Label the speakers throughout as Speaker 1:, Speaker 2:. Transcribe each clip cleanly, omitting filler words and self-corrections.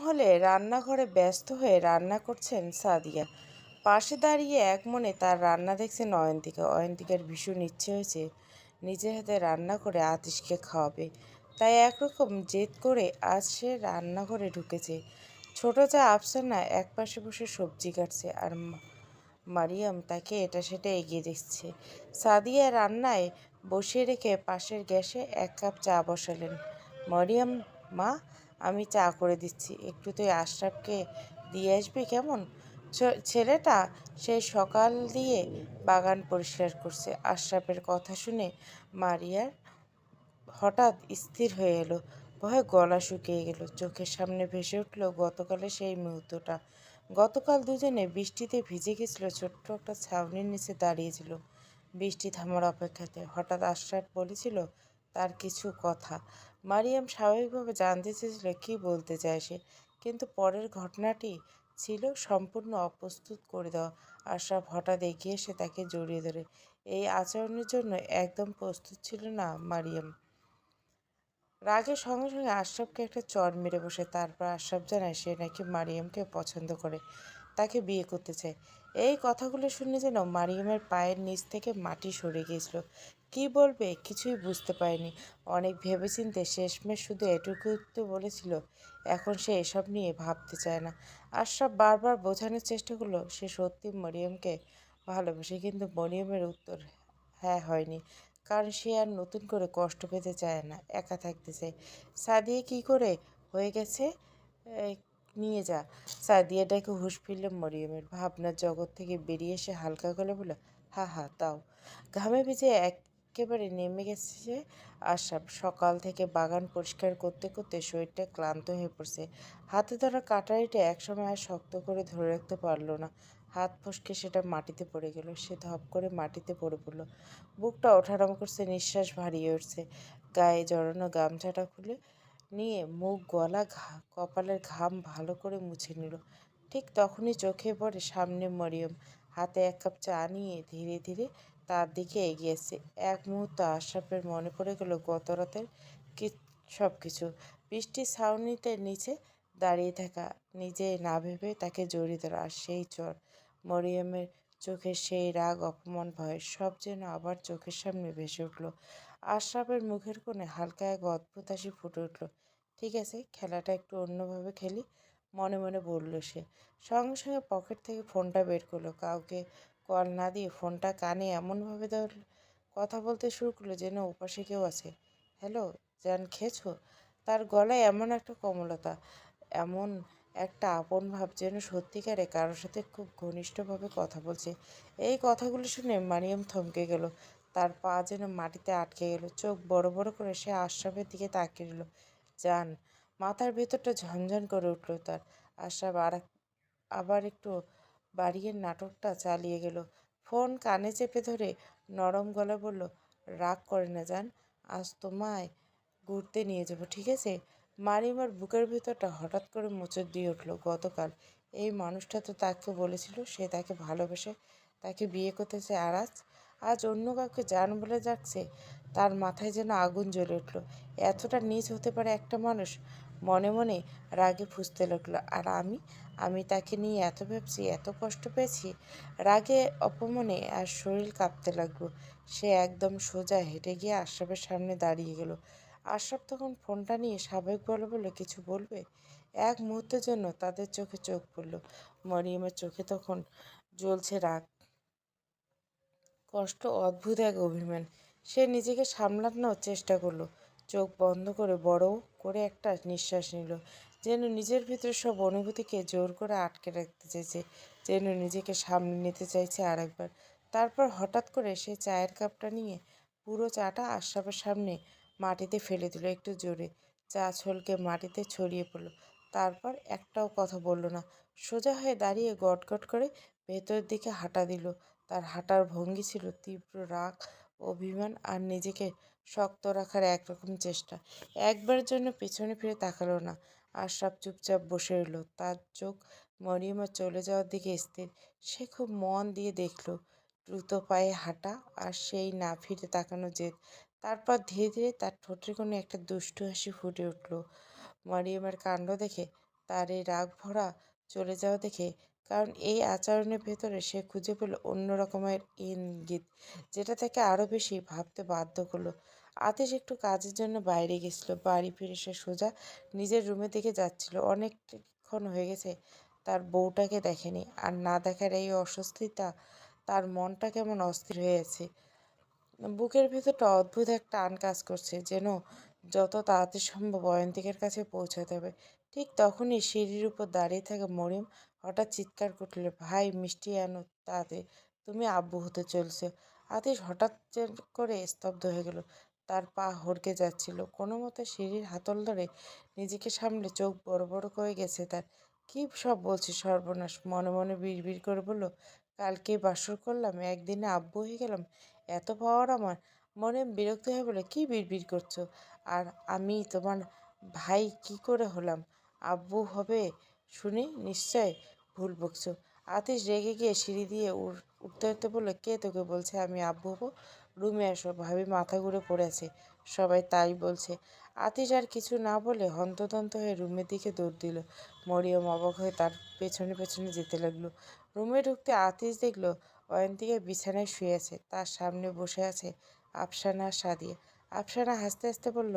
Speaker 1: হলে রান্নাঘরে ব্যস্ত হয়ে রান্না করছেন সাদিয়া। পাশে দাঁড়িয়ে এক মনে তার রান্না দেখছেন অয়ন্তিকা। অয়ন্তিকার ভীষণ ইচ্ছে হয়েছে নিজের হাতে রান্না করে আতিশকে খাওয়াবে, তাই একরকম জেদ করে আজ সে রান্নাঘরে ঢুকেছে। ছোট যা আফসানা এক পাশে বসে সবজি কাটছে, আর মারিয়াম তাকে এটা সেটা এগিয়ে দিচ্ছে। সাদিয়া রান্নায় বসিয়ে রেখে পাশের গ্যাসে এক কাপ চা বসালেন। মারিয়াম, মা, আমি চা করে দিচ্ছি, একটু তুই আশরাফকে দিয়ে আসবি কেমন? ছেলেটা সেই সকাল দিয়ে বাগান পরিষ্কার করছে। আশরাফের কথা শুনে মারিয়ার হঠাৎ স্থির হয়ে এলো, ভয়ে গলা শুকিয়ে গেল। চোখের সামনে ভেসে উঠল গতকালের সেই মুহূর্তটা। গতকাল দুজনে বৃষ্টিতে ভিজে গেছিল, ছোট্ট একটা ছাউনির নিচে দাঁড়িয়েছিল বৃষ্টি থামার অপেক্ষাতে। হঠাৎ আশরাফ বলেছিল তার কিছু কথা। মারিয়াম স্বাভাবিকভাবে জানতে চেয়েছিল কী বলতে চায় সে, কিন্তু পরের ঘটনাটি ছিল সম্পূর্ণ অপ্রস্তুত করে দেওয়া। আশরাফ হঠাৎ এগিয়ে এসে তাকে জড়িয়ে ধরে। এই আচরণের জন্য একদম প্রস্তুত ছিল না মারিয়াম। রাগের সঙ্গে সঙ্গে আশরাফকে একটা চড় মেরে বসে। তারপর আশরাফ জানায় সে নাকি মারিয়ামকে পছন্দ করে, তাকে বিয়ে করতে চায়। এই কথাগুলো শুনে যেন মারিয়ামের পায়ের নিচ থেকে মাটি সরে গিয়েছিল। কি বলবে কিছুই বুঝতে পারেনি। অনেক ভেবেচিন্তে শেষমেশ শুধু এটুকুতে বলেছিল এখন সে এসব নিয়ে ভাবতে চায় না। আশরাফ বারবার বোঝানোর চেষ্টা করলো সে সত্যি মরিয়মকে ভালোবাসে, কিন্তু মরিয়মের উত্তর হ্যাঁ হয়নি, কারণ সে আর নতুন করে কষ্ট পেতে চায় না, একা থাকতে চায়। সাদিয়া কি করে হয়ে গেছে, এই, নিয়ে যা। সাদিয়া ডাকে হুঁশ ফিরল মরিয়মের। ভাবনার জগৎ থেকে বেরিয়ে এসে হালকা গলে বলল, হা হা তাও। ঘামে ভিজে একেবারে নেমে গেছে আশরাফ। সকাল থেকে বাগান পরিষ্কার করতে করতে শরীরটা ক্লান্ত হয়ে পড়ছে। হাতে ধরা কাটারিটা একসময় আর শক্ত করে ধরে রাখতে পারল না। হাত ফসকে সেটা মাটিতে পড়ে গেল। সে ধপ করে মাটিতে পড়ে পড়ল। বুকটা ওঠানামা করছে, নিঃশ্বাস ভারী উঠছে। গায়ে জড়ানো গামছাটা খুলে নিয়ে মুখ, গলা, কপালের ঘাম ভালো করে মুছে নিল। ঠিক তখনই চোখে পড়ে সামনে মরিয়ম, হাতে এক কাপ চা নিয়ে ধীরে ধীরে তার দিকে এগিয়েছে। এক মুহূর্ত আশরাফের মনে পড়ে গেল গত রাতের কি সব কিছু। বৃষ্টির ছাউনিতে নিচে দাঁড়িয়ে থাকা, নিজে না ভেবে তাকে জড়িয়ে ধরা, আর সেই চর মরিয়মের চোখের সেই রাগ, অপমান, ভয় সব যেন আবার চোখের সামনে ভেসে উঠল। আশরাফের মুখের কোণে হালকা এক অদ্ভুত হাসি ফুটে উঠল। ঠিক আছে, খেলাটা একটু অন্যভাবে খেলি, মনে মনে বলল সে। সঙ্গে সঙ্গে পকেট থেকে ফোনটা বের করলো। কাউকে কল না দিয়ে ফোনটা কানে এমনভাবে ধরল, কথা বলতে শুরু করলো যেন ওপাশে কেউ আছে। হ্যালো জান, খেয়েছো? তার গলায় এমন একটা কোমলতা, এমন একটা আপন ভাব, যেন সত্যিকারে কারোর সাথে খুব ঘনিষ্ঠভাবে কথা বলছে। এই কথাগুলো শুনে মারিয়াম থমকে গেল। তার পা যেন মাটিতে আটকে গেল। চোখ বড় বড় করে সে আশরাফের দিকে তাকিয়ে রইল। জান, মাথার ভেতরটা ঝনঝন করে উঠল তার। আশরাফ আবার একটু বাড়িয়ে নাটকটা চালিয়ে গেল। ফোন কানে চেপে ধরে নরম গলা বলল, রাগ করে না জান, আজ তোমায় ঘুরতে নিয়ে যাব, ঠিক আছে? মারিমার বুকের ভেতরটা হঠাৎ করে মোচড় দিয়ে উঠল। গতকাল এই মানুষটা তো তাকে বলেছিল সে তাকে ভালোবেসে তাকে বিয়ে করতে চায়, আর আজ আজ অন্য কাউকে জান বলে যাচ্ছে। তার মাথায় যেন আগুন জ্বলে উঠল। এতটা নীচ হতে পারে একটা মানুষ? মনে মনে রাগে ফুঁসতে লাগলো। আর আমি তাকে নিয়ে এত ভেবেছি, এত কষ্ট পেয়েছি। রাগে, অপমানে আর শরীর কাঁপতে লাগলো। সে একদম সোজা হেঁটে গিয়ে আশরাফের সামনে দাঁড়িয়ে গেল। আশরাফ তখন ফোনটা নিয়ে স্বাভাবিক বলে বলল, কিছু বলবে? এক মুহূর্তের জন্য তাদের চোখে চোখ পড়ল। মরিয়মের চোখে তখন জ্বলছে রাগ, কষ্ট, অদ্ভুত এক অভিমান। সে নিজেকে সামলানোর চেষ্টা করলো। চোখ বন্ধ করে বড় করে একটা নিঃশ্বাস নিল, যেন নিজের ভিতরে সব অনুভূতিকে জোর করে আটকে রাখতে চাইছে, যেন নিজেকে সামনে নিতে চাইছে আরেকবার। তারপর হঠাৎ করে সে চায়ের কাপটা নিয়ে পুরো চাটা আশরাফের সামনে মাটিতে ফেলে দিল, একটু জোরে। চা ছলকে মাটিতে ছড়িয়ে পড়ল। তারপর একটাও কথা বলল না। সোজা হয়ে দাঁড়িয়ে গটগট করে ভেতরের দিকে হাঁটা দিল। তার হাঁটার ভঙ্গি ছিল তীব্র রাগ, অভিমান আর নিজেকে শক্ত রাখার একরকম চেষ্টা। একবারের জন্য পেছনে ফিরে তাকালো না। আশরাফ চুপচাপ বসে রইল, তার চোখ মরিয়মের চলে যাওয়ার দিকে স্থির। সে খুব মন দিয়ে দেখল দ্রুত পায়ে হাঁটা আর সেই না ফিরে তাকানো জেদ। তারপর ধীরে ধীরে তার ঠোঁটের কোণে একটা দুষ্টু হাসি ফুটে উঠল। মরিয়মের কাণ্ড দেখে তার এই রাগ ভরা চলে যাওয়া দেখে, কারণ এই আচরণের ভেতরে সে খুঁজে পেল অন্য রকমের ইঙ্গিত, যেটা তাকে আরো বেশি ভাবতে বাধ্য করলো। আতিশ একটু কাজের জন্য বাইরে গেছিল। বাড়ি ফিরে সে সোজা নিজের রুমের দিকে যাচ্ছিল। অনেকক্ষণ হয়ে গেছে তার বউটাকে দেখেনি, আর না দেখার এই অস্বস্তিটা তার মনটা কেমন অস্থির হয়ে আছে। বুকের ভেতরটা অদ্ভুত এক টান কাজ করছে, যেন যত তাড়াতাড়ি সম্ভব অয়ন্তিকের কাছে পৌঁছাতে হবে। ঠিক তখনই সিঁড়ির উপর দাঁড়িয়ে থাকা মরিয়ম হঠাৎ চিৎকার করল, ভাই মিষ্টি আনো তাড়াতাড়ি, তুমি আব্বু হতে চলছে। আতিশ হঠাৎ করে স্তব্ধ হয়ে গেল। তার পা হড়কে যাচ্ছিল। কোনো মতে সিঁড়ির হাতল ধরে নিজেকে সামলে চোখ বড় বড় করে গেছে তার। কি সব বলছে সর্বনাশ! মনে মনে বিড়বিড় করে বলল, কালকেই বাসর করলাম, একদিনে আব্বু হয়ে গেলাম, এত পাওয়ার আমার! মনে বিরক্ত হয়ে বলে, কি বিড়বিড় করছো? আর আমি তোমার ভাই কি করে হলাম? আব্বু হবে শুনে নিশ্চয় ভুল বকছো। আতিশ রেগে গিয়ে সিঁড়ি দিয়ে উঠতে উঠতে বললো, কে তোকে বলছে আমি আব্বু হবো? রুমে আসো, ভাবি মাথা ঘুরে পড়ে আছে, সবাই তাই বলছে। আতিশ আর কিছু না বলে হন্তদন্ত হয়ে রুমের দিকে দৌড় দিল। মরিয়ম অবাক হয়ে তার পেছনে পেছনে যেতে লাগলো। রুমে ঢুকতে আতিশ দেখলো অয়ন্তিকা বিছানায় শুয়ে আছে, তার সামনে বসে আছে আফসানা আর সাদিয়া। আফসানা হাসতে হাসতে বলল,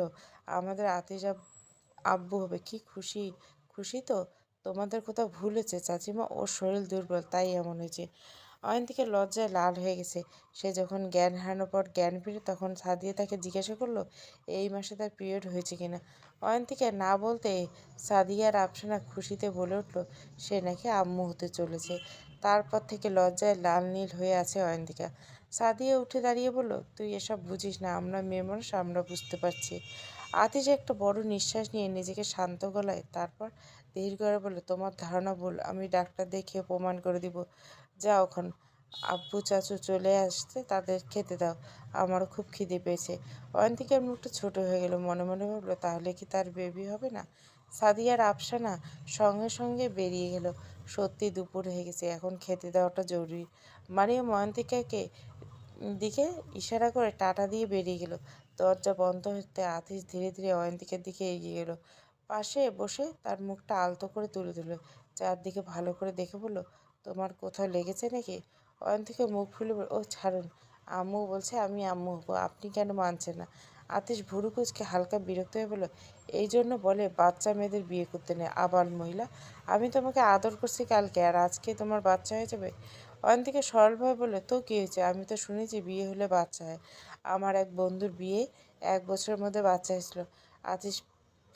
Speaker 1: আমাদের আতিশ আব্বু হবে, কি খুশি! খুশি তো? তোমাদের কোথাও ভুল হয়েছে চাচিমা, ওর শরীর দুর্বল তাই এমন হয়েছে। অয়ন্তিকা লজ্জায় লাল হয়ে গেছে। সে যখন জ্ঞান হারানোর পর জ্ঞান ফিরে, তখন সাদিয়া তাকে জিজ্ঞাসা করলো এই মাসে তার পিরিয়ড হয়েছে কিনা। অয়ন্তিকা না বলতে সাদিয়া আর আফসানা খুশিতে বলে উঠল সে নাকি আম্মু হতে চলেছে। তারপর থেকে লজ্জায় লাল নীল হয়ে আছে অয়ন্তিকা। সাদিয়া উঠে দাঁড়িয়ে বলল, তুই এসব বুঝিস না, আমরা মেয়ে মানুষ, আমরা বুঝতে পারছি। আতিশ একটা বড় নিঃশ্বাস নিয়ে নিজেকে শান্ত গলায় তারপর ধীর করে বলল, তোমার ধারণা ভুল, আমি ডাক্তার দেখিয়ে প্রমাণ করে দিব। যাও এখন, আব্বু চাচু চলে আসতে তাদের খেতে দাও, আমারও খুব খিদে পেয়েছে। অয়ন্তিকার মুখটা ছোট হয়ে গেল। মনে মনে ভাবলো, তাহলে কি তার বেবি হবে না? সাদিয়ার আফসানা সঙ্গে সঙ্গে বেরিয়ে গেল। সত্যি দুপুর হয়ে গেছে, এখন খেতে দেওয়াটা জরুরি। মারিয়াম অয়ন্তিকাকে দিকে ইশারা করে টাটা দিয়ে বেরিয়ে গেল। দরজা বন্ধ হতে আতিশ ধীরে ধীরে অয়ন্তিকার দিকে এগিয়ে গেল। পাশে বসে তার মুখটা আলতো করে তুলে দিল, চারদিকে ভালো করে দেখে বলল, তোমার কোথাও লেগেছে নাকি? অয়ন্তিকা মুখ ফুলে বলল, ও ছাড়ুন, আম্মু বলছে আমি আম্মু হবো, আপনি কেন মানছেন না? আতিশ ভুরু কুচকে হালকা বিরক্ত হয়ে বলল, এই জন্য বলে বাচ্চা মেয়েদের বিয়ে করতে নেই, আবাল মহিলা! আমি তোমাকে আদর করছি কালকে, আর আজকে তোমার বাচ্চা হয়ে যাবে? অয়ন্তিকা সরলভাবে বলল, তো কী হয়েছে? আমি তো শুনেছি বিয়ে হলে বাচ্চা হয়। আমার এক বন্ধুর বিয়ে 1 বছরের মধ্যে বাচ্চা হয়েছিল। আতিশ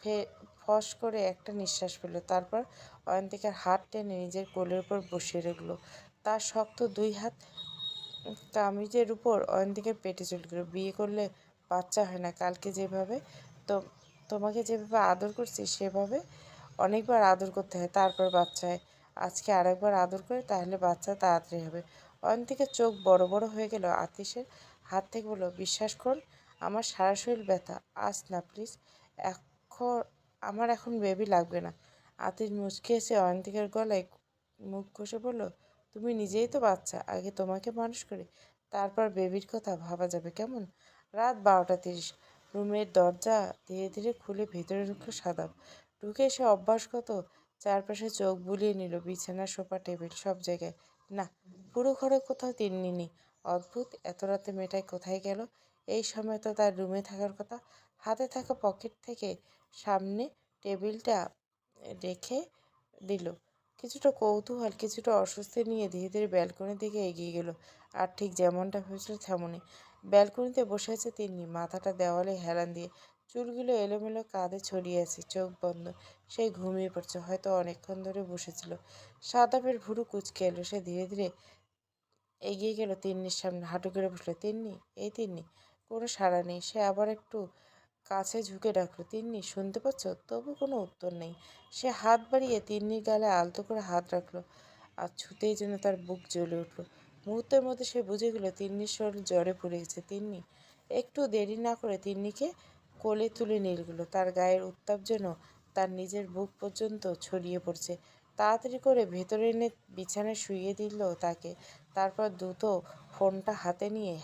Speaker 1: ফে ফস করে একটা নিঃশ্বাস ফেলল। তারপর অয়ন্তিকার হাত টেনে নিজের কোলের উপর বসিয়ে রাখল। তার শক্ত 2 হাত কামিজের উপর অয়ন্তিকার পেটে চলে গেল। বিয়ে করলে বাচ্চা হয় না। কালকে যেভাবে তো তোমাকে যেভাবে আদর করছি, সেভাবে অনেকবার আদর করতে হয়, তারপর বাচ্চা হয়। আজকে আরেকবার আদর করে, তাহলে বাচ্চা তাড়াতাড়ি হবে। অয়ন্তিকার চোখ বড় বড় হয়ে গেল আতিশের হাত থেকে। বলল, বিশ্বাস করুন, আমার সারা শরীর ব্যথা, আজ না প্লিজ, এখন আমার এখন বেবি লাগবে না। আতিশ মুচকে এসে অয়ন্তিকার গলায় মুখ ঘষে বলল, তুমি নিজেই তো বাচ্চা, আগে তোমাকে মানুষ করি, তারপর বেবির কথা ভাবা যাবে কেমন? রাত 12টা 30। রুমের দরজা ধীরে ধীরে খুলে ভেতরে ঢুকলো সাদাব। ঢুকে সে অভ্যাসগত চারপাশে চোখ বুলিয়ে নিল, বিছানা সোফা টেবিল সব জায়গায়। না, পুরো ঘরে কোথাও তিন্নি নেই। অদ্ভুত, এত রাতে মেয়েটাই কোথায় গেল? এই সময় তো তার রুমে থাকার কথা। হাতে থাকা পকেট থেকে সামনে টেবিলটা রেখে দিল। কিছুটা কৌতূহল, কিছুটা অস্বস্তি নিয়ে ধীরে ধীরে ব্যালকনির দিকে এগিয়ে গেল। আর ঠিক যেমনটা ভেবেছিল তেমনই। ব্যালকনিতে বসে আছে তিন্নি, মাথাটা দেওয়ালে হেলান দিয়ে, চুলগুলো এলোমেলো কাঁধে ছড়িয়ে আছে, চোখ বন্ধ। সে ঘুমিয়ে পড়ছে, হয়তো অনেকক্ষণ ধরে বসেছিল। সাদাবের ভুরু কুঁচকে এলো। সে ধীরে ধীরে এগিয়ে গেল তিন্নির সামনে, হাঁটু গেড়ে বসলো। তিন্নি, এই তিন্নি! কোনো সাড়া নেই। সে আবার একটু কাছে ঝুঁকে ডাকলো, তিন্নি শুনতে পাচ্ছ? তবু কোনো উত্তর নেই। সে হাত বাড়িয়ে তিন্নির গালে আলতো করে হাত রাখলো, আর ছুতেই যেন তার বুক জ্বলে উঠল। মুহূর্তের মধ্যে সে বুঝে গেল তিন্নির শরীর জ্বরে পুড়ে গেছে। তিন্নি একটু দেরি না করে তিন্নিকে কোলে তুলে নিয়ে গেল। তার গায়ের উত্তাপ যেন তার নিজের বুক পর্যন্ত ছড়িয়ে পড়ছে। তাড়াতাড়ি করে ভেতরে এনে বিছানায় শুইয়ে দিল তাকে। তারপর দ্রুত ফোনটা হাতে নিয়ে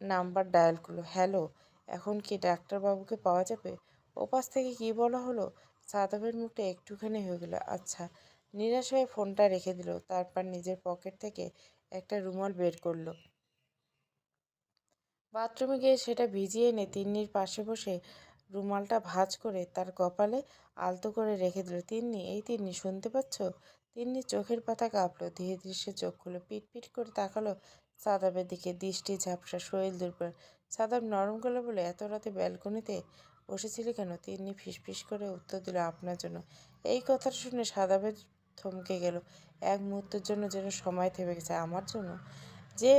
Speaker 1: নাম্বার ডায়াল করলো। হ্যালো, এখন কি ডাক্তারবাবুকে পাওয়া যাবে? ওপাশ থেকে কী বলা হলো সাদাবের মুখটা একটুখানি হয়ে গেল। আচ্ছা, নিরাশ হয়ে ফোনটা রেখে দিল। তারপর নিজের পকেট থেকে একটা রুমাল বের করলো। বাথরুমে গিয়ে সেটা ভিজিয়ে এনে তিন্নির পাশে বসে রুমালটা ভাঁজ করে তার কপালে আলতো করে রেখে দিল। তিন্নি, এই তিন্নি, শুনতে পাচ্ছ? তিন্নির চোখের পাতা কাঁপলো। ধীরে ধীরে সে চোখ খুলে পিট পিট করে তাকালো সাদাবের দিকে। দৃষ্টি ঝাপসা, শরীর দুর্বল। সাদাব নরম গলা বলে, এত রাতে ব্যালকনিতে বসেছিলি কেন? তিন্নি ফিসফিস করে উত্তর দিল, আপনার জন্য। এই কথাটা শুনে সাদাবের থমকে গেল। এক মুহূর্তের জন্য যেন সময় থেমে গেছে। আমার জন্য? যে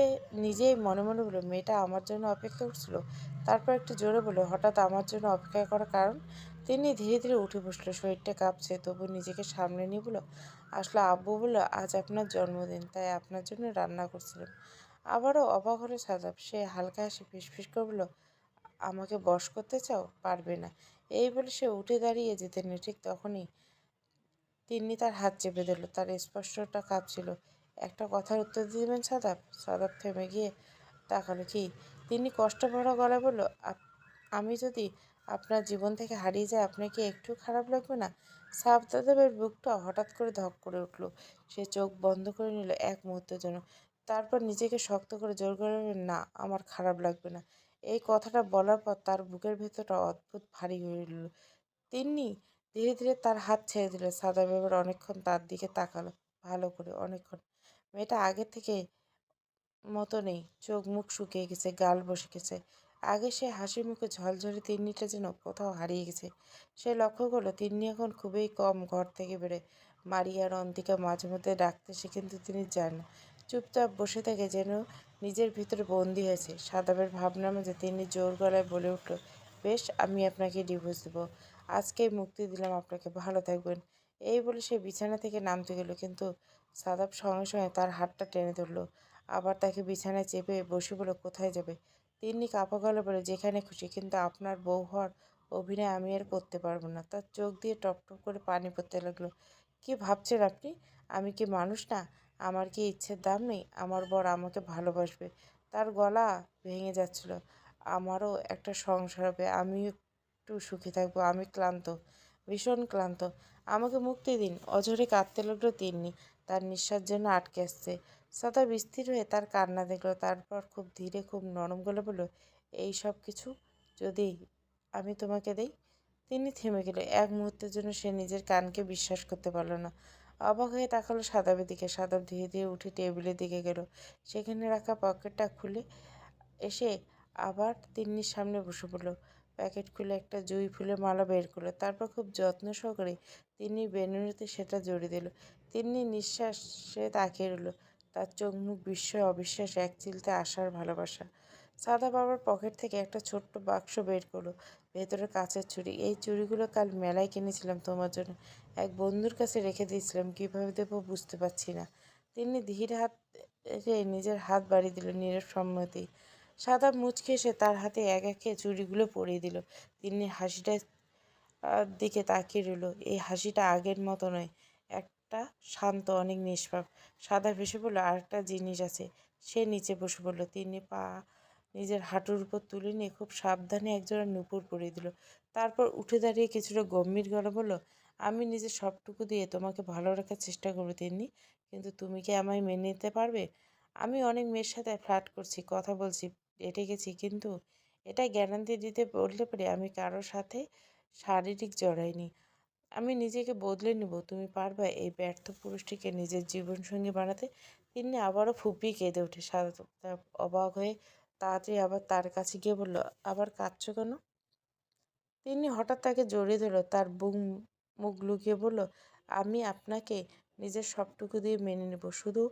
Speaker 1: নিজেই মনে মনে বলল, মেয়েটা আমার জন্য অপেক্ষা করছিল। তারপর একটু জোরে বলল, হঠাৎ আমার জন্য অপেক্ষা করার কারণ? তিনি ধীরে ধীরে উঠে বসলো। শরীরটা কাঁপছে, তবু নিজেকে সামলে নিয়ে বলল, আসলে আব্বু বলল আজ আপনার জন্মদিন, তাই আপনার জন্য রান্না করছিলাম। আবারও অবাক হলো সাদাব। সে হালকা হাসি ফিসফিস করে বলল, আমাকে বশ করতে চাও? পারবে না। এই বলে সে উঠে দাঁড়িয়ে যেতে নিল। ঠিক তখনই তিন্নি তার হাত চেপে ধরল। তার স্পষ্টটা কাঁপছিল। একটা কথার উত্তর দিবেন সাদাব? সাদাব থেমে গিয়ে তাকালো। কি? তিনি কষ্ট ভরা গলায় বলল, আমি যদি আপনার জীবন থেকে হারিয়ে যাই, আপনার কি একটু খারাপ লাগবে না? সাবদাদেবের বুকটা হঠাৎ করে ধক করে উঠল। সে চোখ বন্ধ করে নিল এক মুহূর্তের জন্য। তারপর নিজেকে শক্ত করে জোর করে বলল, না, আমার খারাপ লাগবে না। এই কথাটা বলার পর তার বুকের ভেতরটা অদ্ভুত ভারী হয়ে উঠল। তিন্নি ধীরে ধীরে তার হাত ছেড়ে দিল। সাদা এবার অনেকক্ষণ তার দিকে তাকালো, ভালো করে, অনেকক্ষণ। মেয়েটা আগের থেকে মতো নেই। চোখ মুখ শুকিয়ে গেছে, গাল বসে গেছে। আগে সে হাসি মুখে ঝলঝলে তিন্নিটা যেন কোথাও হারিয়ে গেছে। সে লক্ষ্য করলো তিন্নি এখন খুবই কম ঘর থেকে বেরোয়। মারিয়া আর অন্তিকা মাঝে মধ্যে ডাকতেছে, কিন্তু তিনি যান না। চুপচাপ বসে থাকে, যেন নিজের ভিতরে বন্দি হয়েছে। সাদাবের ভাবনার মাঝে তিনি জোর গলায় বলে উঠল, বেশ, আমি আপনাকে ডিভোর্স দেবো। আজকেই মুক্তি দিলাম আপনাকে, ভালো থাকবেন। এই বলে সে বিছানা থেকে নামতে গেল, কিন্তু সাদাব সঙ্গে সঙ্গে তার হাতটা টেনে ধরল। আবার তাকে বিছানায় চেপে বসে বলে, কোথায় যাবে? তিন্নি কাঁপা গলা বলে, যেখানে খুশি, কিন্তু আপনার বউ হওয়ার অভিনয় আমি আর করতে পারবো না। তার চোখ দিয়ে টপ টপ করে পানি পড়তে লাগলো। কি ভাবছেন আপনি? আমি কি মানুষ না? আমার কি ইচ্ছের দাম নেই? আমার বর আমাকে ভালোবাসবে। তার গলা ভেঙে যাচ্ছিল। আমারও একটা সংসার হবে, আমিও একটু সুখী থাকবো। আমি ক্লান্ত, ভীষণ ক্লান্ত। আমাকে মুক্তি দিন। অঝরে কাঁদতে লাগলো তিন্নি। তার নিঃশ্বাস যেন আটকে আসছে। সাদা স্থির হয়ে তার কান্না দেখলো। তারপর খুব ধীরে, খুব নরম গলে বলল, এই সব কিছু যদি আমি তোমাকে দেই? তিনি থেমে গেল। এক মুহূর্তের জন্য সে নিজের কানকে বিশ্বাস করতে পারল না। অবাক হয়ে তাকালো সাদাবের দিকে। সাদাব ধীরে ধীরে উঠে টেবিলের দিকে গেল। সেখানে রাখা পকেটটা খুলে এসে আবার তিন্নির সামনে বসে পড়ল। প্যাকেট খুলে একটা জুঁই ফুলের মালা বের করলো। তারপর খুব যত্ন সহকারে তিন্নির বেনুনিতে সেটা জড়িয়ে দিল। তিন্নি নিঃশ্বাসে তাকিয়ে রইল। তার চোখ মুখ বিস্ময়, অবিশ্বাস, এক চিলতে আশার ভালোবাসা। সাদা বাবার পকেট থেকে একটা ছোট্ট বাক্স বের করলো। ভেতরে কাঁচের চুড়ি। এই চুড়িগুলো কাল মেলায় কিনেছিলাম তোমার জন্য। এক বন্ধুর কাছে রেখে দিয়েছিলাম, কীভাবে দেবো বুঝতে পারছি না। তিনি ধীর হাতে নিজের হাত বাড়িয়ে দিল, নীরব সম্মতি। সাদা মুচকি এসে তার হাতে এক একে চুড়িগুলো পরিয়ে দিল। তিনি হাসিটা দিকে তাকিয়ে রইল। এই হাসিটা আগের মতো নয়, একটা শান্ত, অনেক নিষ্পাপ। সাদা ভেসে বলল, আরেকটা জিনিস আছে। সে নিচে বসে পড়ল। তিনি পা নিজের হাঁটুর উপর তুলে নিয়ে খুব সাবধানে একজোড়া নূপুর পরিয়ে দিল। তারপর উঠে দাঁড়িয়ে কিছুটা গম্ভীর গলা বলল, আমি নিজের সবটুকু দিয়ে তোমাকে ভালো রাখার চেষ্টা করবো তিন্নি, কিন্তু তুমি কি আমায় মেনে নিতে পারবে? আমি অনেক মেয়ের সাথে ফ্লার্ট করছি, কথা বলছি, ডেটে গেছি, কিন্তু এটা গ্যারান্টি দিতে বলতে পারি আমি কারোর সাথে শারীরিক জড়াইনি। আমি নিজেকে বদলে নিব। তুমি পারবে এই ব্যর্থ পুরুষটিকে নিজের জীবনসঙ্গী বানাতে? তিনি আবারও ফুঁপিয়ে কেঁদে ওঠে। সারদা অবাক হয়ে তাড়াতাড়ি আবার তার কাছে গিয়ে বলল, আবার কাঁদছো কেন? তিনি হঠাৎ তাকে জড়িয়ে ধরল। তার মুখ লুকিয়ে বলল, আমি আপনাকে নিজের সবটুকু দিয়ে মেনে নেব। শুধু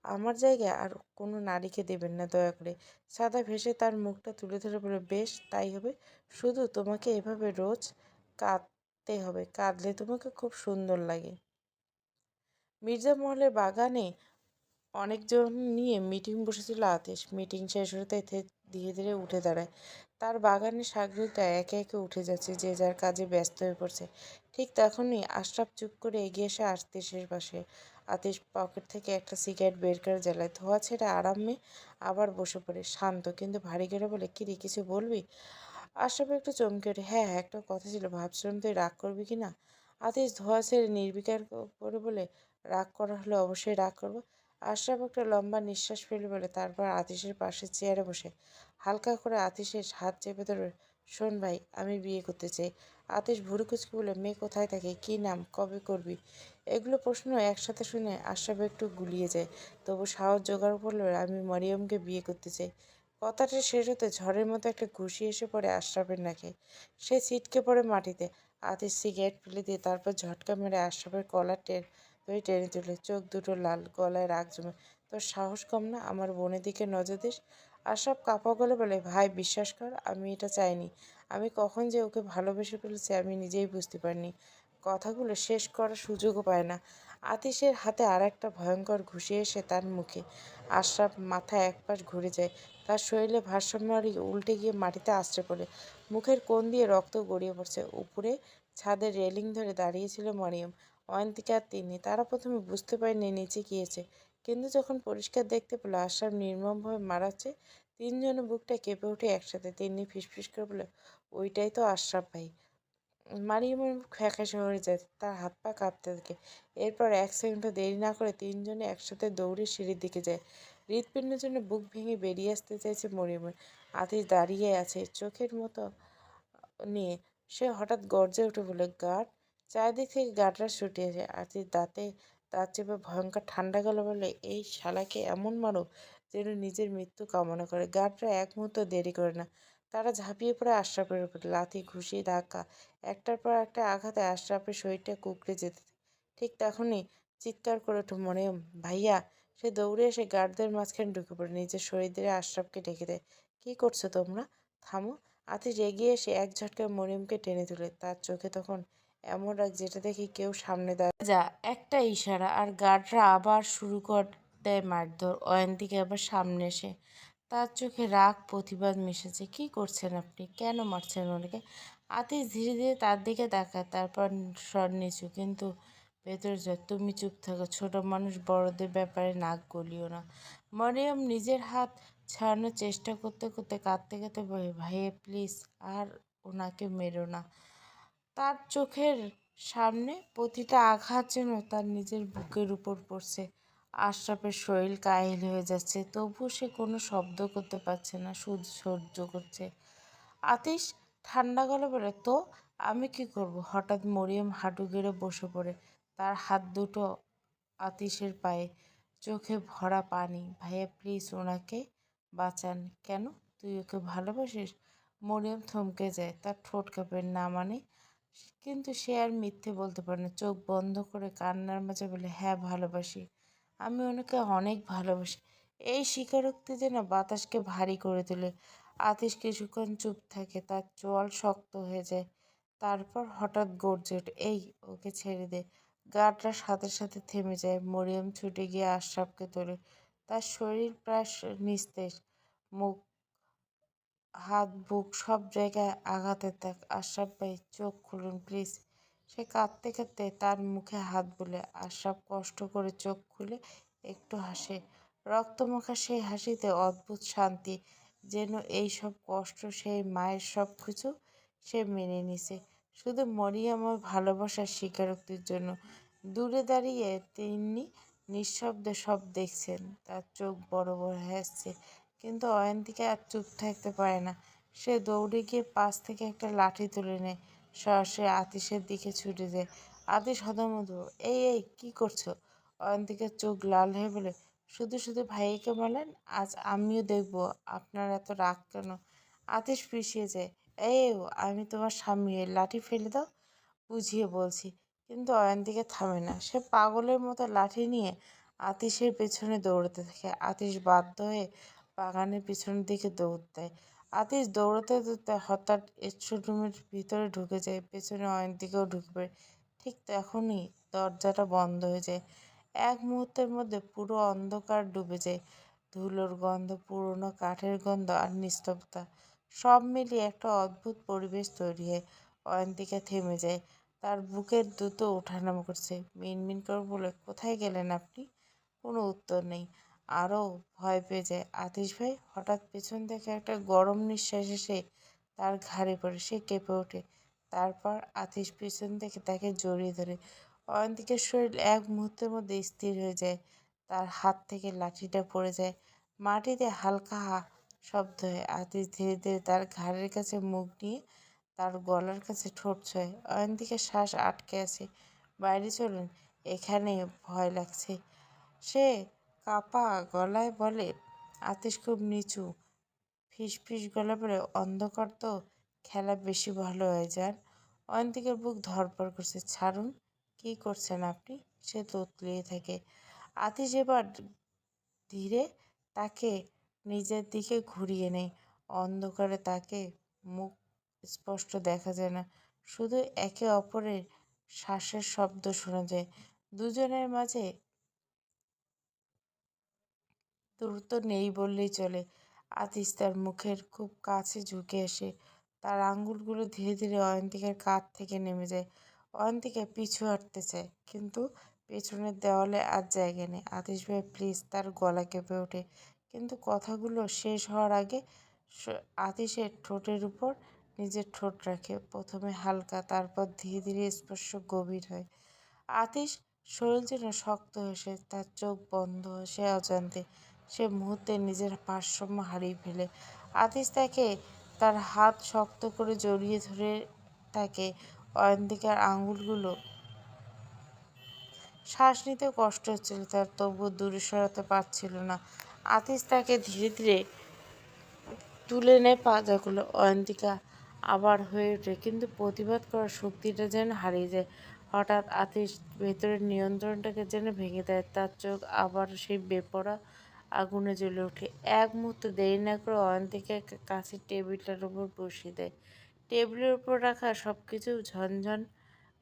Speaker 1: আমার জায়গায় আর কোনো নারীকে দেবেন না, দয়া করে। সাদা ভেসে তার মুখটা তুলে ধরে বলল, বেশ, তাই হবে। শুধু তোমাকে এভাবে রোজ কাঁদতে হবে। কাঁদলে তোমাকে খুব সুন্দর লাগে। মির্জা মহলের বাগানে অনেকজন নিয়ে মিটিং বসেছিল আতিশ। মিটিং শেষ হতে ধীরে ধীরে উঠে দাঁড়ায়। তার বাগানের শাকগুলোটা একে একে উঠে যাচ্ছে, যে যার কাজে ব্যস্ত হয়ে পড়ছে। ঠিক তখনই আশরাফ চুপ করে এগিয়ে এসে আতিশের পাশে। আতিশ পকেট থেকে একটা সিগারেট বের করে জ্বালায়। ধোঁয়া ছেড়ে আরামে আবার বসে পড়ে। শান্ত কিন্তু ভারী করে বলে, কিরে, কিছু বলবি? আশরাফ একটু চমকে ওঠে। হ্যাঁ হ্যাঁ, একটা কথা ছিল, ভাবছিলাম তুই রাগ করবি কি না। আতিশ ধোয়া ছেড়ে নির্বিকার করে বলে, রাগ করা হলে অবশ্যই রাগ করবো। আশরাফ একটা লম্বা নিঃশ্বাস ফেলে বলে, তারপর আতিশের পাশে চেয়ারে বসে হালকা করে আতিশের হাত চেপে ধরে, শোন ভাই, আমি বিয়ে করতে চাই। আতিশ ভুরু কুচকে বলে, মেয়ে কোথায় থাকে, কী নাম, কবে করবি? এগুলো প্রশ্ন একসাথে শুনে আশরাফ একটু গুলিয়ে যায়, তবু সাহস জোগাড় করলো, আমি মরিয়মকে বিয়ে করতে চাই। কথাটা শেষ হতে ঝড়ের মতো একটা ঘুষি এসে পড়ে আশরাফের নাকে। সে ছিটকে পড়ে মাটিতে। আতিশ সিগারেট ফেলে দিয়ে তারপর ঝটকা মেরে আশরাফের কলার ধরে টেনে তুলে, চোখ দুটো লাল, গলায় রাগ জমে। তোর সাহস কম না আমার বোনের দিকে নজর দিস? আশরাফ কাঁপা গলে বলে, ভাই বিশ্বাস কর, আমি এটা চাইনি। আমি কখন যে ওকে ভালোবেসে ফেলেছি আমি নিজেই বুঝতে পারিনি। কথাগুলো শেষ করার সুযোগও পায় না। আতিশের হাতে আর একটা ভয়ঙ্কর ঘুষি এসে তার মুখে। আশরাফ মাথা একপাশ ঘুরে যায়, তার শরীরে ভারসাম্য হারিয়ে উল্টে গিয়ে মাটিতে আছড়ে পড়ে। মুখের কোণ দিয়ে রক্ত গড়িয়ে পড়ছে। উপরে ছাদের রেলিং ধরে দাঁড়িয়েছিল মরিয়ম, অয়ন্তিকা আর তিন্নি। তারা প্রথমে বুঝতে পারেনি নিচে গিয়েছে, কিন্তু যখন পরিষ্কার দেখতে পেল আশরাফ নির্মমভাবে মারা হচ্ছে, তিনজনের বুকটা কেঁপে ওঠে একসাথে। তিন্নি ফিসফিস করে বলে, ওইটাই তো আশরাফ ভাই। মারিয়মের মুখ ফ্যাকাশে হয়ে যায়, তার হাত পা কাঁপতে থাকে। এরপর এক সেকেন্ডও দেরি না করে তিনজনে একসাথে দৌড়ে সিঁড়ির দিকে যায়। হৃৎপিণ্ডের জন্য বুক ভেঙে বেরিয়ে আসতে চাইছে মরিয়মের। আতিশ দাঁড়িয়ে আছে চোখের মতো নিয়ে। সে হঠাৎ গর্জে উঠে বলে, গার্ড! চারিদিক থেকে গার্ডরা ছুটে আসে। আতিশ দাঁত চেপে ভয়ঙ্কর ঠান্ডা গলা বলে, এই শালাকে এমন মারো যেন নিজের মৃত্যু কামনা করে। গার্ডরা এক মুহূর্ত দেরি করে না, তারা ঝাঁপিয়ে পড়ে আশরাফের উপরে। লাথি, ঘুষি, ধাক্কা, একটার পর একটা আঘাতে আশরাফের শরীরটা কুঁকড়ে যেতে থাকে। ঠিক তখনই চিৎকার করে ওঠে মরিয়ম, ভাইয়া! সে দৌড়ে এসে গার্ডদের মাঝখানে ঢুকে পড়ে, নিজের শরীর দিয়ে আশরাফকে ঢেকে দেয়। কী করছো তোমরা? থামো! আতিশ এগিয়ে এসে এক ঝটকায় মরিয়মকে টেনে তুলে। তার চোখে তখন এমন রাগ যেটা দেখে কেউ সামনে দাঁড়ায় যা। একটা ইশারা আর গার্ডরা আবার শুরু করে দেয় মারধর। অয়ন্তিকা আবার সামনে এসে, তার চোখে রাগ প্রতিবাদ মিশেছে। কি করছেন আপনি? কেন মারছেন ওনাকে? আতিশ ধীরে ধীরে তার দিকে তাকায়, তারপর স্বর নিচু কিন্তু ভেতরে যায়, তুমি চুপ থাকো, ছোট মানুষ বড়দের ব্যাপারে নাক গলিও না। মরিয়ম নিজের হাত ছাড়ানোর চেষ্টা করতে করতে কাঁদতে কাঁদতে বলে, ভাইয়া প্লিজ আর ওনাকে মেরো না। তার চোখের সামনে প্রতিটা আঘাত যেন তার নিজের বুকের উপর পড়ছে। আশরাফের শরীর কাহিল হয়ে যাচ্ছে, তবুও সে কোনো শব্দ করতে পারছে না, শুধু সহ্য করছে। আতিশ ঠান্ডা গলা বলে, তো আমি কি করব? হঠাৎ মরিয়ম হাঁটু গেড়ে বসে পড়ে, তার হাত দুটো আতিশের পায়ে, চোখে ভরা পানি। ভাইয়া প্লিজ ওনাকে বাঁচান। কেন? তুই ওকে ভালোবাসিস? মরিয়ম থমকে যায়, তার ঠোঁট কাঁপে। না মানে? কিন্তু সে আর মিথ্যে বলতে পারে না। চোখ বন্ধ করে কান্নার মাঝে বলে, হ্যাঁ ভালোবাসি, আমি ওনাকে অনেক ভালোবাসি। এই স্বীকারোক্তি যেন বাতাসকে ভারী করে তোলে। আতিশ কিছুক্ষণ চুপ থাকে, তার চোয়াল শক্ত হয়ে যায়। তারপর হঠাৎ গর্জে ওঠে, এই ওকে ছেড়ে দে। গার্ডরা সাথে সাথে থেমে যায়। মরিয়ম ছুটে গিয়ে আশরাফকে তোলে। তার শরীর প্রায় নিস্তেজ, মুখ, হাত, বুক সব জায়গায় আঘাতের দাগ। আশরাফ ভাই চোখ খুলুন প্লিজ। সে কাঁদতে কাঁদতে তার মুখে হাত বুলে। আশরাফ কষ্ট করে চোখ খুলে একটু হাসে। রক্তমাখা সেই হাসিতে অদ্ভুত শান্তি, যেন এই সব কষ্ট, সেই মায়ের সব কিছু সে মেনে নিছে শুধু মরিয়মের ভালোবাসার স্বীকারোক্তির জন্য। দূরে দাঁড়িয়ে তিনি নিঃশব্দে সব দেখছেন, তার চোখ বড় বড় হয়ে আসছে। কিন্তু অয়ন্তিকা আর চুপ থাকতে পারে না। সে দৌড়ে গিয়ে পাশ থেকে একটা লাঠি তুলে নেয়, সরাসরি আতিশের দিকে ছুটে যায়। আতিশ হতভম্ব, এই এই কি করছো? অয়ন্তিকার চোখ লাল হয়ে বলে, শুধু শুধু ভাইয়াকে বলেন, আজ আমিও দেখব আপনার এত রাগ কেন। আতিশ পিছিয়ে যায়, এই আমি তোমার স্বামী, এই লাঠি ফেলে দাও, বুঝিয়ে বলছি। কিন্তু অয়ন্তিকা থামে না, সে পাগলের মতো লাঠি নিয়ে আতিশের পেছনে দৌড়াতে থাকে। আতিশ বাধ্য হয়ে বাগানের পিছনের দিকে দৌড় দেয়। আতিশ দৌড়াতে দৌড়তে হঠাৎ রুমের ভিতরে ঢুকে যায়, পেছনে অয়ন্তিকাও ঢুকে পড়ে। ঠিক তখনই দরজাটা বন্ধ হয়ে যায়। এক মুহূর্তের মধ্যে পুরো অন্ধকার ডুবে যায়। ধুলোর গন্ধ, পুরনো কাঠের গন্ধ আর নিস্তব্ধতা সব মিলিয়ে একটা অদ্ভুত পরিবেশ তৈরি হয়। অয়ন্তিকা থেমে যায়, তার বুকের দ্রুত ওঠানামা করছে। মিনমিন করে বলে, কোথায় গেলেন আপনি? কোনো উত্তর নেই। আরও ভয় পেয়ে যায় আতিশ ভাই। হঠাৎ পেছন থেকে একটা গরম নিঃশ্বাস এসে তার ঘাড়ে পড়ে, সে কেঁপে ওঠে। তারপর আতিশ পিছন থেকে তাকে জড়িয়ে ধরে। অয়ন্তিকের শরীর এক মুহূর্তের মধ্যে স্থির হয়ে যায়। তার হাত থেকে লাঠিটা পড়ে যায়। মাটিতে হালকা শব্দ হয়। আতিশ ধীরে ধীরে তার ঘাড়ের কাছে মুখ নিয়ে তার গলার কাছে ঠোঁট ছোঁয়। অয়ন্তিকের শ্বাস আটকে আছে। বাইরে চলুন, এখানে ভয় লাগছে, সে কাঁপা গলায় বলে। আতিশ খুব নিচু ফিসফিস গলা বলে, অন্ধকার তো খেলা বেশি ভালো হয় যার। অয়ন্তিকের বুক ধড়ফড় করছে। ছাড়ুন, কি করছেন আপনি? সে তোতলিয়ে থাকে। আতিশ এবার ধীরে তাকে নিজের দিকে ঘুরিয়ে নেয়। অন্ধকারে তাকে মুখ স্পষ্ট দেখা যায় না, শুধু একে অপরের শ্বাসের শব্দ শোনা যায়। দুজনের মাঝে দূরত্ব নেই বললেই চলে। আতিশ তার মুখের খুব কাছে ঝুঁকে আসে। তার আঙ্গুলগুলো ধীরে ধীরে অয়ন্তিকের কাঁধ থেকে নেমে যায়। অয়ন্তিকা পিছু হটতে চায়, কিন্তু পেছনের দেওয়ালে আর জায়গা নেই। আতিশ ভাই প্লিজ, তার গলা কেঁপে ওঠে। কিন্তু কথাগুলো শেষ হওয়ার আগে আতিশের ঠোঁটের উপর নিজের ঠোঁট রাখে। প্রথমে হালকা, তারপর ধীরে ধীরে স্পর্শ গভীর হয়। আতিশ শরীর যেন শক্ত হয়ে, তার চোখ বন্ধ, সে অজান্তে সে মুহূর্তে নিজের ভারসাম্য হারিয়ে ফেলে। আতিশ তাকে তার হাত শক্ত করে জড়িয়ে ধরে থাকে। অয়ন্তিকার আঙুলগুলো শ্বাস নিতে কষ্ট হচ্ছিল তার, তবুও দূরে সরাতে পারছিল না। আতিশ তাকে ধীরে ধীরে তুলে নেয় পাঁজাগুলো। অয়ন্তিকা আবার হয়ে ওঠে, কিন্তু প্রতিবাদ করার শক্তিটা যেন হারিয়ে যায়। হঠাৎ আতিশ ভেতরের নিয়ন্ত্রণটাকে যেন ভেঙে দেয়। তার চোখ আবার সেই বেপরা আগুনে জ্বলে ওঠে। এক মুহূর্ত দেরি না করে অয়ন্তিকা কাছের টেবিলটার উপর বসিয়ে দেয়। টেবিলের উপর রাখা সব কিছু ঝনঝন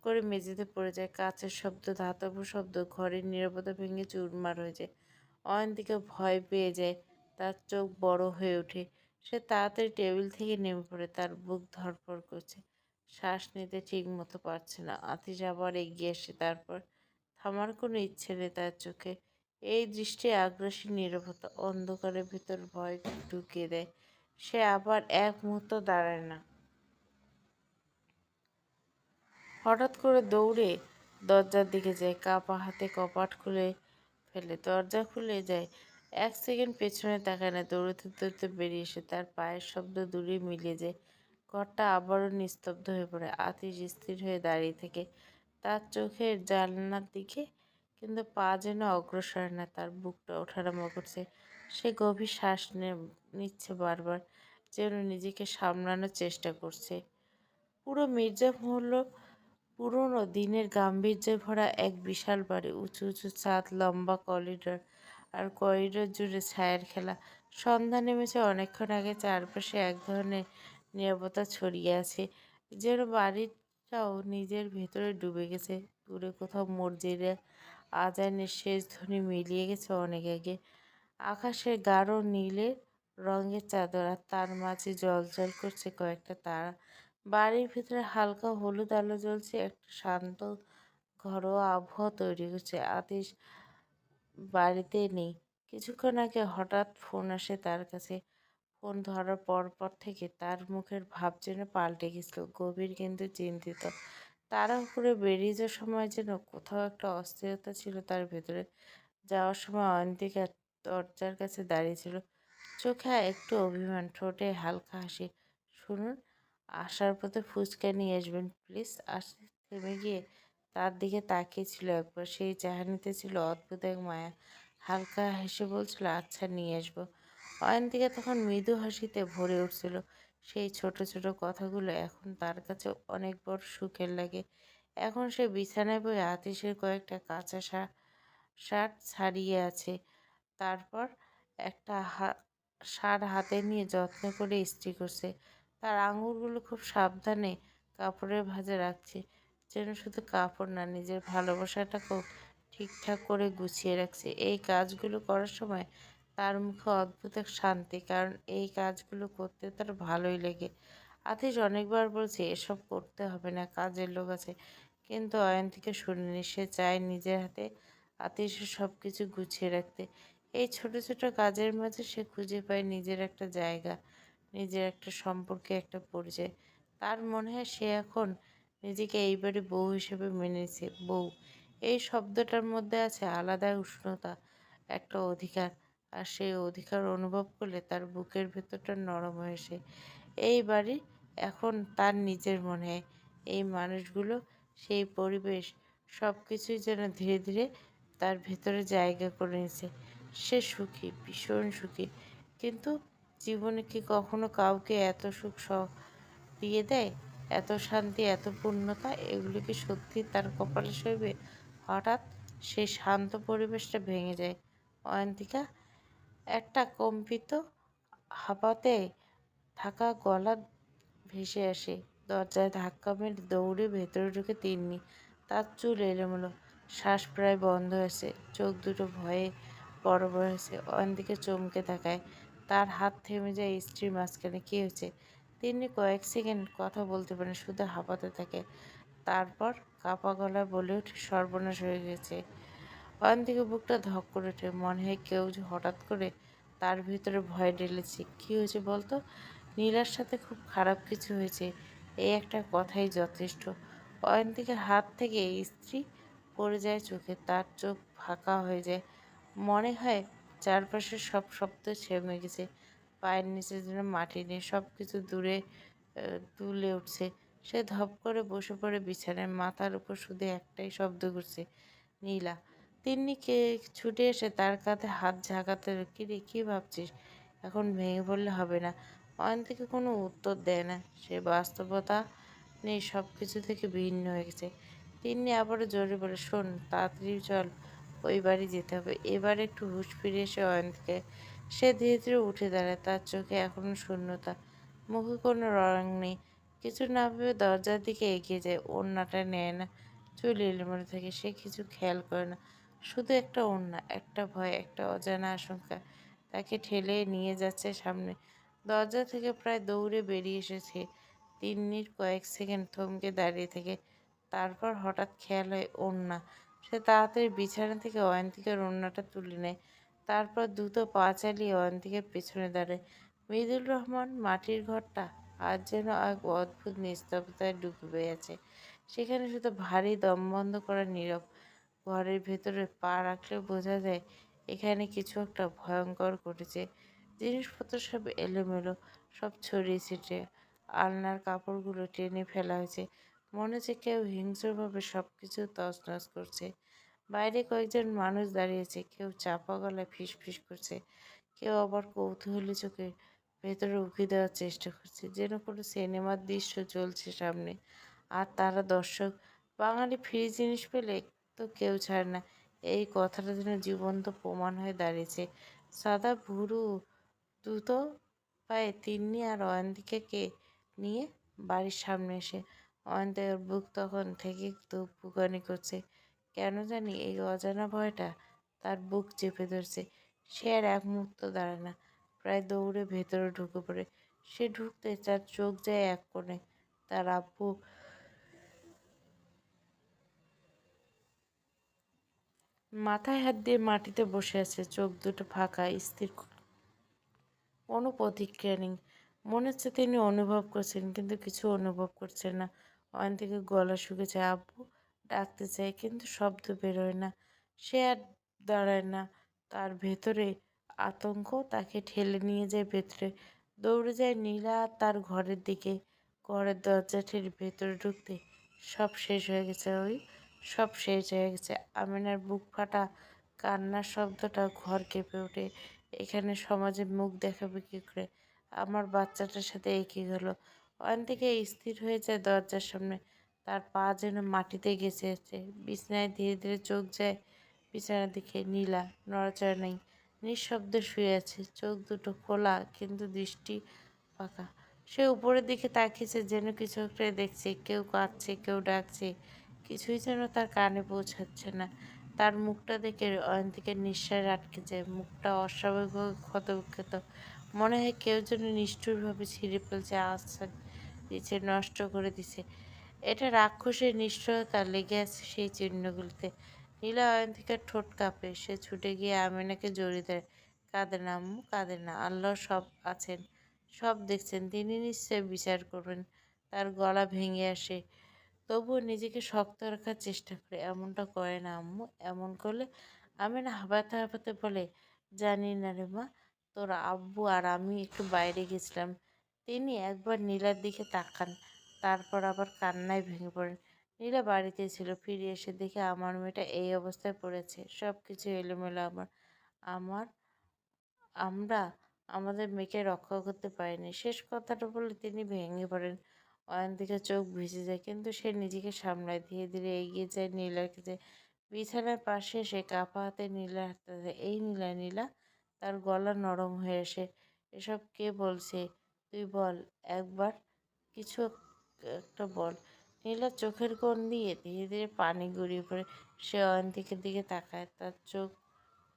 Speaker 1: করে মেঝেতে পড়ে যায়। কাচের শব্দ, ধাতব শব্দ, ঘরের নীরবতা ভেঙে চুরমার হয়ে যায়। অয়ন্তিকা ভয় পেয়ে যায়, তার চোখ বড় হয়ে ওঠে। সে তাড়াতাড়ি টেবিল থেকে নেমে পড়ে। তার বুক ধড়ফড় করছে, শ্বাস নিতে ঠিক মতো পারছে না। আতিশ আবার এগিয়ে আসে, তারপর থামার কোনো ইচ্ছে নেই তার চোখে। এই দৃষ্টি আগ্রাসী নীরবতা অন্ধকারের ভিতর ভয় ঢুকিয়ে দেয়। সে আবার এক মুহূর্ত দাঁড়ায় না, হঠাৎ করে দৌড়ে দরজার দিকে যায়। কাপা হাতে কপাট খুলে ফেলে, দরজা খুলে যায়। এক সেকেন্ড পেছনে তাকায় না, দৌড়তে দৌড়তে বেরিয়ে এসে তার পায়ের শব্দ দূরে মিলিয়ে যায়। ঘরটা আবারও নিস্তব্ধ হয়ে পড়ে। আতিশ স্থির হয়ে দাঁড়িয়ে থেকে, তার চোখের জানলার দিকে, কিন্তু পা যেন অগ্রসর না। তার বুকটা ওঠানামা করছে। সে গভীর শ্বাস নিচ্ছে বারবার, যেন নিজেকে সামলানোর চেষ্টা করছে। পুরো মির্জাফর পুরনো দিনের গাম্ভীর্যে ভরা এক বিশাল বাড়ি, উঁচু উঁচু ছাদ, লম্বা করিডোর, আর করিডোর জুড়ে ছায়ার খেলা। সন্ধ্যা নেমেছে অনেকক্ষণ আগে। চারপাশে এক ধরনের নীরবতা ছড়িয়ে আছে, যেন বাড়িটাও নিজের ভেতরে ডুবে গেছে। দূরে কোথাও মসজিদে আজানের শেষ ধ্বনি মিলিয়ে গেছে অনেক আগে। আকাশের গাঢ় নীলে রঙের চাদর, আর তার মাঝে জ্বলজ্বল করছে কয়েকটা তারা। বাড়ির ভিতরে হালকা হলুদ আলো জ্বলছে, একটা শান্ত ঘরোয়া আবহাওয়া তৈরি হচ্ছে। আতিশ বাড়িতে নেই। কিছুক্ষণ আগে হঠাৎ ফোন আসে তার কাছে। ফোন ধরার পর থেকে তার মুখের ভাব যেন পাল্টে গেছিল, গভীর কিন্তু চিন্তিত। তাড়াহুড়ো বেরিয়ে যাওয়ার সময় যেন কোথাও একটা অস্থিরতা ছিল তার ভেতরে। যাওয়ার সময় অয়ন্তিকা দরজার কাছে দাঁড়িয়েছিল, চোখে একটু অভিমান, ঠোঁটে হালকা হাসি। শুনুন, আসার পথে ফুচকা নিয়ে আসবেন প্লিজ। আসতে থেমে গিয়ে তার দিকে তাকিয়েছিল একবার। সেই চাহনিতে ছিল অদ্ভুত এক মায়া। হালকা হেসে বলছিল, আচ্ছা নিয়ে আসবো। অয়ন্তিকা তখন মৃদু হাসিতে ভরে উঠছিল। সেই ছোট ছোট কথাগুলো এখন তার কাছে অনেক বড় সুখের লাগে। এখন সে বিছানায় বসে আতিশের কয়েকটা কাঁচা শার্ট ছাড়িয়ে আছে। তারপর একটা শার্ট হাতে নিয়ে যত্ন করে ইস্ত্রি করছে। তার আঙুলগুলো খুব সাবধানে কাপড়ের ভাঁজে রাখছে, যেন শুধু কাপড় না, নিজের ভালোবাসাটাকেও ঠিকঠাক করে গুছিয়ে রাখছে। এই কাজগুলো করার সময় তার মুখে অদ্ভুত এক শান্তি, কারণ এই কাজগুলো করতে তার ভালোই লাগে। আতিশ অনেকবার বলছে এসব করতে হবে না, কাজের লোক আছে, কিন্তু অয়ন্তিকা শুনেনি। সে চায় নিজের হাতে আতিশের সব কিছু গুছিয়ে রাখতে। এই ছোট ছোট কাজের মাঝে সে খুঁজে পায় নিজের একটা জায়গা, নিজের একটা সম্পর্কে একটা পরিচয়। তার মনে হয় সে এখন নিজেকে এইবারই বউ হিসেবে মেনেছে। বউ, এই শব্দটার মধ্যে আছে আলাদা উষ্ণতা, একটা অধিকার। আর সেই অধিকার অনুভব করলে তার বুকের ভেতরটা নরম হয়ে আসে। এই বাড়ি এখন তার নিজের মনে হয়। এই মানুষগুলো, সেই পরিবেশ, সব কিছুই যেন ধীরে ধীরে তার ভেতরে জায়গা করে নিয়েছে। সে সুখী, ভীষণ সুখী। কিন্তু জীবনে কি কখনো কাউকে এত সুখ দিয়ে দেয়? এত শান্তি, এত পূর্ণতা, এগুলো কি সত্যি তার কপালে সইবে? হঠাৎ সেই শান্ত পরিবেশটা ভেঙে যায়। অয়ন্তিকা একটা কম্পিত হাঁপাতে থাকা গলা ভেসে আসে। দরজায় ধাক্কা মেরে দৌড়ে ভেতরে ঢুকে তিন্নি। তার চুল এলোমেলো, শ্বাস প্রায় বন্ধ হয়েছে, চোখ দুটো ভয়ে বড় বড় হয়েছে। অয়ন্তিকা চমকে তাকায়। তার হাত থেমে যায় স্ত্রীর মাঝখানে। কি হয়েছে? তিন্নি কয়েক সেকেন্ড কথা বলতে পারে, শুধু হাঁপাতে থাকে। তারপর কাঁপা গলায় বলে ওঠে, সর্বনাশ হয়ে গেছে। অয়ন্তিকা বুকটা ধক করে ওঠে। মনে হয় কেউ যে হঠাৎ করে তার ভিতরে ভয় ঢেলেছে। কি হয়েছে বলতো? নীলার সাথে খুব খারাপ কিছু হয়েছে, এই একটা কথাই যথেষ্ট। অয়ন্তিকার হাত থেকে স্ত্রী পড়ে যায় চোখে। তার চোখ ফাঁকা হয়ে যায়। মনে হয় চারপাশের সব শব্দ থেমে গেছে। পায়ের নিচে যেন মাটি নেই, সব কিছু দূরে দুলে উঠছে। সে ধপ করে বসে পড়ে বিছানায়। মাথার উপর শুধু একটাই শব্দ ঘুরছে, নীলা। তিন্নিকে ছুটে এসে তার কাঁধে হাত ঝাঁকাতে, কিরে কি ভাবছিস? এখন ভেঙে পড়লে হবে না। অয়ন্তিকা কোনো উত্তর দেয় না। সে বাস্তবতা নেই, সব কিছু থেকে ভিন্ন হয়ে গেছে। তিন্নি আবারও জোরে বলে, শোন, তাড়াতাড়ি চল, ওই বাড়ি যেতে হবে। এবার একটু হুঁশ ফিরে এসে অয়ন্তিকা, সে ধীরে ধীরে উঠে দাঁড়ায়। তার চোখে এখনো শূন্যতা, মুখে কোনো রং নেই। কিছু না ভেবে দরজার দিকে এগিয়ে যায়। ওড়নাটা নেয় না, চুল এলোমেলো থাকে। সে কিছু খেয়াল করে না, শুধু একটা ওড়না, একটা ভয়, একটা অজানা আশঙ্কা তাকে ঠেলে নিয়ে যাচ্ছে সামনে। দরজা থেকে প্রায় দৌড়ে বেরিয়ে এসেছে। তিন্নির কয়েক সেকেন্ড থমকে দাঁড়িয়ে থাকে। তারপর হঠাৎ খেয়াল হয় ওড়না। সে তাড়াতাড়ি বিছানা থেকে অয়ন্তিকার ওড়নাটা তুলে নেয়। তারপর দ্রুত পা চালিয়ে অয়ন্তিকার পেছনে দাঁড়ায়। মৃদুল রহমান মাটির ঘরটা আজ যেন এক অদ্ভুত নিস্তব্ধতায় ডুবে আছে। সেখানে শুধু ভারী দমবন্ধ করা নীরব। ঘরের ভেতরে পা রাখলে বোঝা যায় এখানে কিছু একটা ভয়ঙ্কর ঘটেছে। জিনিসপত্র সব এলোমেলো, সব ছড়িয়ে ছিটিয়ে। আলনার কাপড়গুলো টেনে ফেলা হয়েছে। মনে হচ্ছে কেউ হিংস্রভাবে সব কিছু তছনছ করছে। বাইরে কয়েকজন মানুষ দাঁড়িয়েছে, কেউ চাপা গলায় ফিসফিস করছে, কেউ আবার কৌতূহলী চোখে ভেতরে উঁকি দেওয়ার চেষ্টা করছে, যেন কোনো সিনেমার দৃশ্য চলছে সামনে। আর তারা দর্শক। বাঙালি ফ্রি জিনিস পেলে তো কেউ ছাড়ে না, এই কথাটা যেন জীবন্ত প্রমাণ হয়ে দাঁড়িয়েছে। সাদা ভুরু দ্রুত পায়ে তিন্নি আর অয়ন্তিকাকে নিয়ে বাড়ির সামনে এসে। অয়ন্তিকার বুক তখন থেকে ধুকপুকানি করছে। কেন জানি এই অজানা ভয়টা তার বুক চেপে ধরছে। সে আর এক মুহূর্ত দাঁড়ায় না, প্রায় দৌড়ে ভেতরে ঢুকে পড়ে। সে ঢুকতে তার চোখ যায় এক কোণে। তার আব্বু মাথায় হাত দিয়ে মাটিতে বসে আছে, চোখ দুটো ফাঁকা, স্থির, কোনো প্রতিক্রিয়া নেই। মনে হচ্ছে তিনি অনুভব করছেন, কিন্তু কিছু অনুভব করছেন না। অয়ন্তিকার গলা শুকেছে। আব্বু ডাকতে চায়, কিন্তু শব্দ বেরোয় না। সে আর দাঁড়ায় না। তার ভেতরে আতঙ্ক তাকে ঠেলে নিয়ে যায় ভেতরে। দৌড়ে যায় নীলা আর তার ঘরের দিকে। ঘরের দরজা ঠেলে ভেতরে ঢুকতে সব শেষ হয়ে গেছে। সব শেষ হয়ে গেছে। আমিনার বুক ফাটা কান্নার শব্দটা ঘর কেঁপে ওঠে। এখানে সমাজে মুখ দেখাবে কী করে? আমার বাচ্চাটার সাথে এই কী হলো? অয়ন্তিকা স্থির হয়ে যায় দরজার সামনে। তার পা যেন মাটিতে গেছে আছে। বিছানায় ধীরে ধীরে চোখ যায় বিছানার দিকে। নীলা নড়াচড়া নেই, নিঃশব্দে শুয়ে আছে, চোখ দুটো খোলা কিন্তু দৃষ্টি ফাঁকা। সে উপরের দিকে তাকিয়েছে, যেন কিছু একটা দেখছে। কেউ কাঁদছে, কেউ ডাকছে, কিছুই যেন তার কানে পৌঁছাচ্ছে না। তার মুখটা দেখে অয়ন্তিকের নিঃশ্বাস আটকে যায়। মুখটা অস্বাভাবিকভাবে ক্ষতবিক্ষত। মনে হয় কেউ যেন নিষ্ঠুরভাবে ছিঁড়ে ফেলছে, আচ্ছা দিচ্ছে, নষ্ট করে দিছে। এটা রাক্ষসের নিষ্ঠুরতা লেগে আছে সেই চিহ্নগুলিতে। নীলা অয়ন্তিকার ঠোঁট কাঁপে। সে ছুটে গিয়ে আমিনাকে জড়িয়ে দেয়। কাঁদে না আম্মু, কাঁদে না। আল্লাহ সব আছেন, সব দেখছেন। তিনি নিশ্চয় বিচার করবেন।
Speaker 2: তার গলা ভেঙে আসে। তবুও নিজেকে শক্ত রাখার চেষ্টা করে। এমনটা করে না আম্মু, এমন করলে। আমি না হাঁপাতে হাঁপাতে বলে, জানি না রে মা, তোর আব্বু আর আমি একটু বাইরে গেছিলাম। তিনি একবার নীলার দিকে তাকান, তারপর আবার কান্নায় ভেঙে পড়েন। নীলা বাড়িতে ছিল, ফিরে এসে দেখে আমার মেয়েটা এই অবস্থায় পড়েছে। সব কিছু এলোমেলো। আমার আমরা আমাদের মেয়েকে রক্ষা করতে পারিনি। শেষ কথাটা বলে তিনি ভেঙে পড়েন। অয়ন্তিকার চোখ ভিজে যায়, কিন্তু সে নিজেকে সামলায়। ধীরে ধীরে এগিয়ে যায় নীলার কাছে। বিছানার পাশে সে কাঁপা হাতে নীলার হাতটা দেয়। এই নীলা, নীলা। তার গলা নরম হয়ে আসে। এসব কে বলছে? তুই বল একবার, কিছু একটা বল। নীলার চোখের কোণ দিয়ে ধীরে ধীরে পানি গড়িয়ে পড়ে। সে অয়ন্তিকের দিকে তাকায়। তার চোখ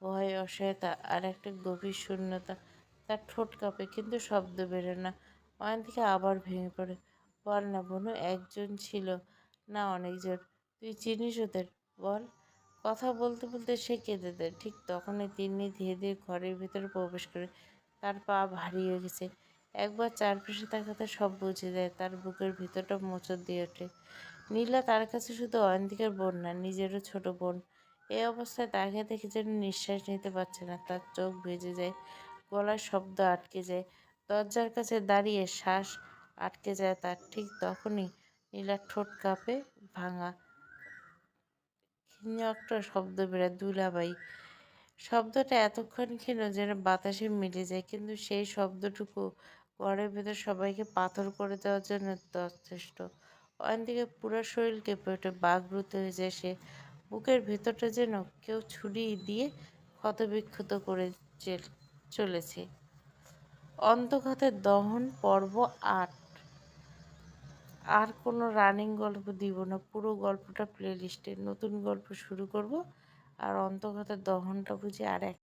Speaker 2: ভয়, অসহায়তা আর একটা গভীর শূন্যতা। তার ঠোঁট কাঁপে, কিন্তু শব্দ বেরোয় না। অয়ন্তিকা আবার ভেঙে পড়ে। বল না বনু, একজন ছিল না অনেকজন? তুই চিনিস ওদের, বল। কথা বলতে বলতে সে কেঁদে দেয়। ঠিক তখনই তিন্নি ধীরে ধীরে ঘরের ভিতরে প্রবেশ করে। তার পা ভারী হয়ে গেছে। একবার চারপাশে তাকাতে সব বুঝে যায়। তার বুকের ভিতরটা মোচড় দিয়ে ওঠে। নীলা তার কাছে শুধু অয়ন্তিকার বোন না, নিজেরও ছোট বোন। এই অবস্থায় তাকে দেখে যেন নিঃশ্বাস নিতে পারছে না। তার চোখ ভিজে যায়, গলার শব্দ আটকে যায়। দরজার কাছে দাঁড়িয়ে শ্বাস আটকে যায় তার। ঠিক তখনই নীলার ঠোঁট কাঁপে, ভাঙা ক্ষীণ একটা শব্দ বেরোয়, দুলাভাই। শব্দটা এতক্ষণ ক্ষীণ যেন বাতাসে মিলে যায়, কিন্তু সেই শব্দটুকু ঘরের ভেতর সবাইকে পাথর করে দেওয়ার জন্য যথেষ্ট। অয়ন্তিকে পুরো শরীর কেঁপে ওঠে, বাকরুদ্ধ হয়ে যায় সে। বুকের ভেতরটা যেন কেউ ছুরি দিয়ে ক্ষতবিক্ষত করে চলেছে। অন্তর্ঘাতের দহন পর্ব ৮। আর কোনো রানিং গল্প দিব না, পুরো গল্পটা প্লে লিস্টে। নতুন গল্প শুরু করব। আর অন্তর্ঘাতের দহনটা বুঝি আর এক